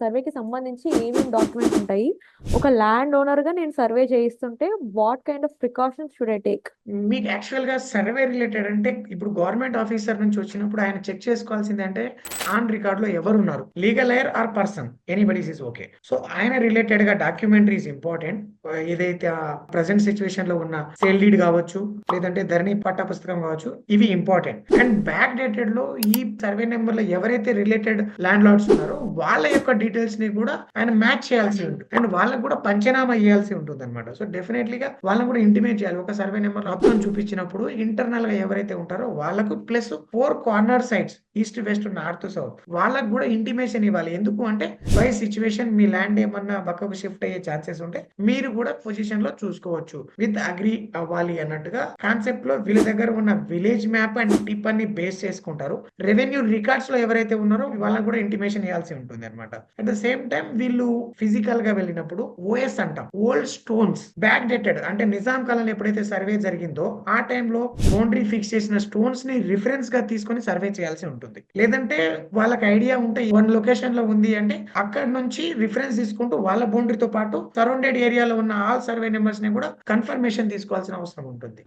సర్వేకి సంబంధించి ఏమేం డాక్యుమెంట్స్ ఉంటాయి? ఒక ల్యాండ్ ఓనర్‌గా నేను సర్వే చేయిస్తుంటే what kind of precautions should I take? మీకు యాక్చువల్‌గా సర్వే రిలేటెడ్ అంటే ఇప్పుడు గవర్నమెంట్ ఆఫీసర్ నుంచి వచ్చినప్పుడు ఆయన చెక్ చేసుకోవాల్సింది అంటే ఆన్ రికార్డ్‌లో ఎవరున్నారు? Legal heir or person anybody's is okay. So ఆయన రిలేటెడ్‌గా డాక్యుమెంటరీ ఈస్ ఇంపార్టెంట్. ఏదైతే ప్రెజెంట్ సిట్యుయేషన్‌లో ఉన్న సేల్ డీడ్ కావచ్చు, లేదంటే ధరణి పట్టా పుస్తకం కావచ్చు, ఇవి ఇంపార్టెంట్. అండ్ బ్యాక్ డేటెడ్‌లో ఈ సర్వే నంబర్‌లో ఎవరైతే రిలేటెడ్ ల్యాండ్ లార్డ్స్ ఉన్నారో వాళ్ళ యొక్క డీటెయిల్స్‌ని కూడా ఆయన మ్యాచ్ చేయాల్సి ఉంటుంది. అండ్ వాళ్ళకి కూడా పంచనామా ఇయ్యాల్సి ఉంటుందన్నమాట. సో డెఫినైట్‌లీగా వాళ్ళని కూడా ఇంటిమేట్ చేయాలి. ఒక సర్వే నంబర్ మొత్తం చూపించినప్పుడు ఇంటర్నల్‌గా ఎవరైతే ఉంటారో వాళ్ళకు plus 4 corner sides east, west, north, south వాళ్ళకి కూడా ఇంటిమేషన్ ఇవ్వాలి. ఎందుకు అంటే బై సిట్యుయేషన్ మీ ల్యాండ్ ఏమన్నా పక్కకు షిఫ్ట్ అయ్యే ఛాన్సెస్ ఉంటే మీరు కూడా పొజిషన్‌లో చూసుకోవచ్చు. విత్ అగ్రీ అవ్వాలి అన్నట్టుగా కాన్సెప్ట్‌లో వీళ్ళ దగ్గర ఉన్న విలేజ్ మ్యాప్ అండ్ టిప్ అన్ని బేస్ చేసుకుంటారు. రెవెన్యూ రికార్డ్స్‌లో ఎవరైతే ఉన్నారో వాళ్ళకి కూడా ఇంటిమేషన్ ఇయ్యాల్సి ఉంటుందన్నమాట. అట్ ద సేమ్ టైమ్ వీళ్ళు ఫిజికల్‌గా వెళ్ళినప్పుడు ఓఎస్ అంటాం. ఓల్డ్ స్టోన్స్ బ్యాక్ డేటెడ్ అంటే నిజాం కాలంలో ఎప్పుడైతే సర్వే జరిగిందో ఆ టైంలో బౌండరీ ఫిక్స్ చేసిన స్టోన్స్‌ని రిఫరెన్స్‌గా తీసుకొని సర్వే చేయాల్సి ఉంటుంది. లేదంటే వాళ్ళకి ఐడియా ఉంటే వన్ లొకేషన్‌లో ఉంది అంటే అక్కడి నుంచి రిఫరెన్స్ తీసుకుంటూ వాళ్ళ బౌండరీతో పాటు సరౌండెడ్ ఏరియాలో ఉన్న ఆల్ సర్వే నంబర్స్‌ని కూడా కన్ఫర్మేషన్ తీసుకోవాల్సిన అవసరం ఉంటుంది.